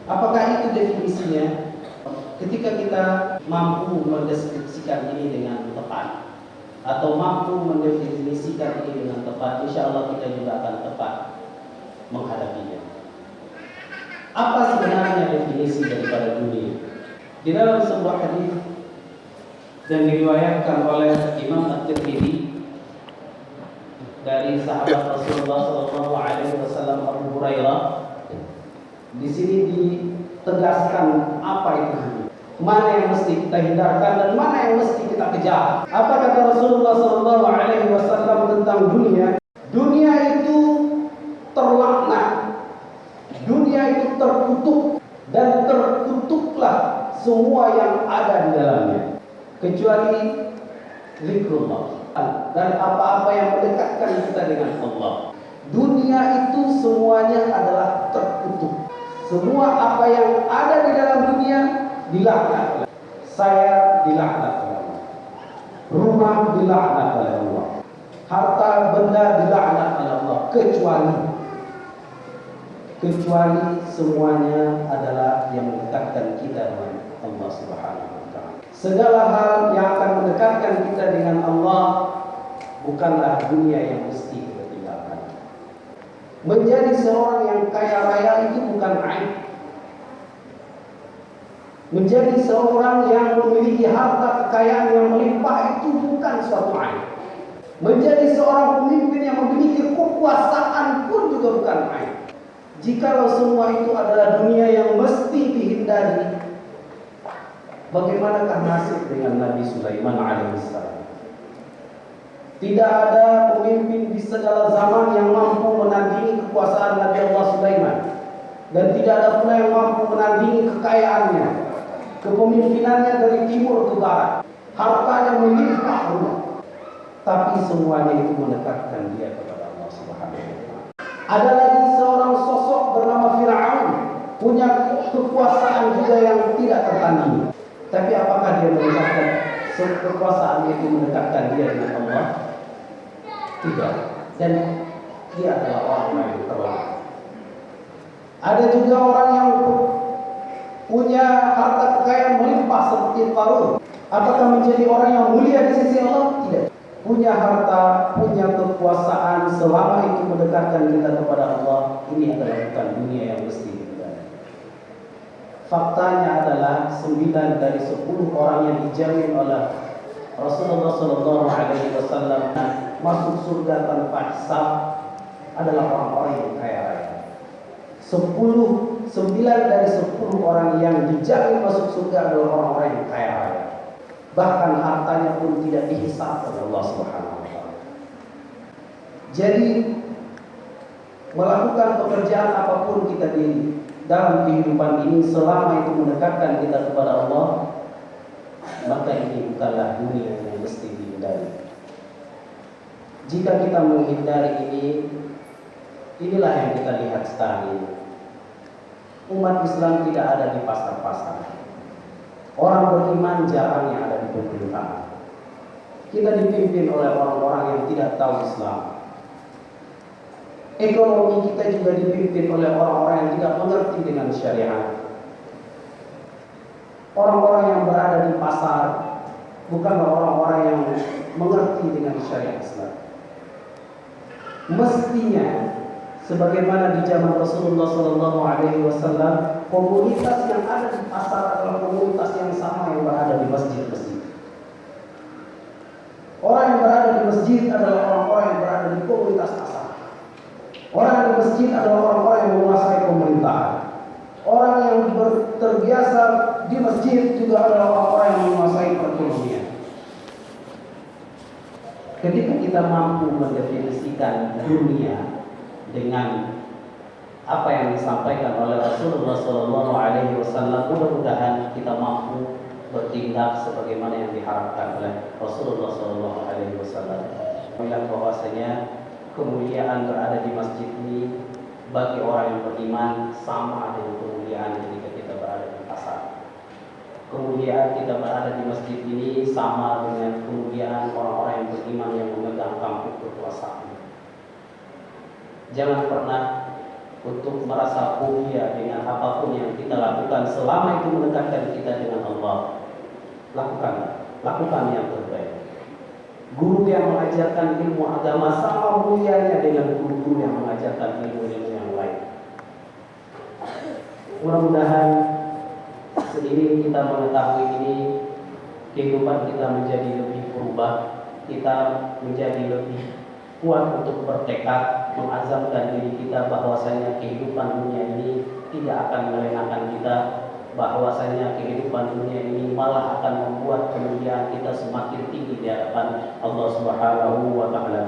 Apakah itu definisinya? Ketika kita mampu mendeskripsikan ini dengan tepat, atau mampu mendefinisikan ini dengan tepat, insya Allah kita juga akan tepat menghadapinya. Apa sebenarnya definisi daripada dunia? Di dalam sebuah hadis yang diriwayatkan oleh Imam At-Tirmidzi dari sahabat Rasulullah SAW Abu Hurairah, di sini ditegaskan apa itu dunia, mana yang mesti kita hindarkan dan mana yang mesti kita kejar. Apa kata Rasulullah SAW tentang dunia? Dunia itu terlaknat, dunia itu terkutuk, dan terkutuklah semua yang ada di dalamnya kecuali zikrullah dan apa-apa yang mendekatkan kita dengan Allah. Dunia itu semuanya adalah terkutuk. Semua apa yang ada di dalam dunia dilaknat. Saya dilaknat oleh Allah. Rumah dilaknat oleh Allah. Harta benda dilaknat oleh Allah kecuali semuanya adalah yang mendekatkan kita dengan Allah Subhanahu wa taala. Segala hal yang akan mendekatkan kita dengan Allah bukanlah dunia yang mesti kita tinggalkan. Menjadi seorang yang kaya raya itu bukan aib. Menjadi seorang yang memiliki harta kekayaan yang melimpah itu bukan suatu aib. Menjadi seorang pemimpin yang memiliki kekuasaan pun juga bukan aib. Jikalau semua itu adalah dunia yang mesti dihindari, bagaimanakah nasib dengan Nabi Sulaiman alaihissalam? Tidak ada pemimpin di segala zaman yang mampu menandingi kekuasaan Nabi Allah Sulaiman, dan tidak ada pula yang mampu menandingi kekayaannya, kepemimpinannya dari timur ke barat, hartanya melimpah ruah. Tapi semuanya itu mendekatkan dia kepada Allah Subhanahu wa taala. Ada lagi seorang sosok bernama Fir'aun, punya kekuasaan juga yang tidak tertandingi. Tapi apakah dia mendekatkan kekuasaan itu mendekatkan dia dengan Allah? Tidak. Dan dia adalah orang yang terlalu. Ada juga orang yang punya harta kekayaan melimpah seperti Qarun. Apakah menjadi orang yang mulia di sisi Allah? Tidak. Punya harta, punya kekuasaan, selama itu mendekatkan kita kepada Allah, ini adalah bukan dunia yang mesti kita. Faktanya adalah 9 dari 10 orang yang dijamin oleh Rasulullah SAW masuk surga tanpa hisab adalah orang-orang yang kaya raya. 9 dari 10 orang yang dijamin masuk surga adalah orang-orang yang kaya raya. Bahkan hartanya pun tidak dihisab oleh Allah Subhanahu wa taala. Jadi melakukan pekerjaan apapun kita di dalam kehidupan ini, selama itu mendekatkan kita kepada Allah, maka ini bukanlah dunia yang mesti dihindari. Jika kita menghindari ini, inilah yang kita lihat sekarang ini. Umat Islam tidak ada di pasar-pasar. Orang beriman jarang yang ada di pemerintahan. Kita dipimpin oleh orang-orang yang tidak tahu Islam. Ekonomi kita juga dipimpin oleh orang-orang yang tidak mengerti dengan syariat. Orang-orang yang berada di pasar bukanlah orang-orang yang mengerti dengan syariat Islam. Mestinya sebagaimana di zaman Rasulullah SAW, komunitas yang ada di pasar adalah komunitas yang sama yang berada di masjid-masjid. Orang yang berada di masjid adalah orang-orang yang berada di komunitas pasar. Orang di masjid adalah orang-orang yang menguasai pemerintahan. Orang yang terbiasa di masjid juga adalah orang-orang yang menguasai perekonomian. Ketika kita mampu mendefinisikan dunia dengan apa yang disampaikan oleh Rasulullah SAW, mudah-mudahan kita mampu bertindak sebagaimana yang diharapkan oleh Rasulullah SAW. Melihat bahwasanya kemuliaan berada di masjid ini bagi orang yang beriman sama dengan kemuliaan ketika kita berada di pasar. Kemuliaan kita berada di masjid ini sama dengan kemuliaan orang-orang yang beriman yang memegang tampuk kekuasaan. Jangan pernah untuk merasa punya dengan apapun yang kita lakukan selama itu mendekatkan kita dengan Allah, lakukan yang terbaik. Guru yang mengajarkan ilmu agama sama mulianya dengan guru-guru yang mengajarkan ilmu-ilmu yang lain. Mudah-mudahan seiring kita mengetahui ini, kehidupan kita menjadi lebih berubah, kita menjadi lebih kuat untuk bertekad mengazamkan diri kita bahwasanya kehidupan dunia ini tidak akan melenakan kita, bahwasanya kehidupan dunia ini malah akan membuat kemudian kita semakin tinggi di hadapan Allah Subhanahu wa taala.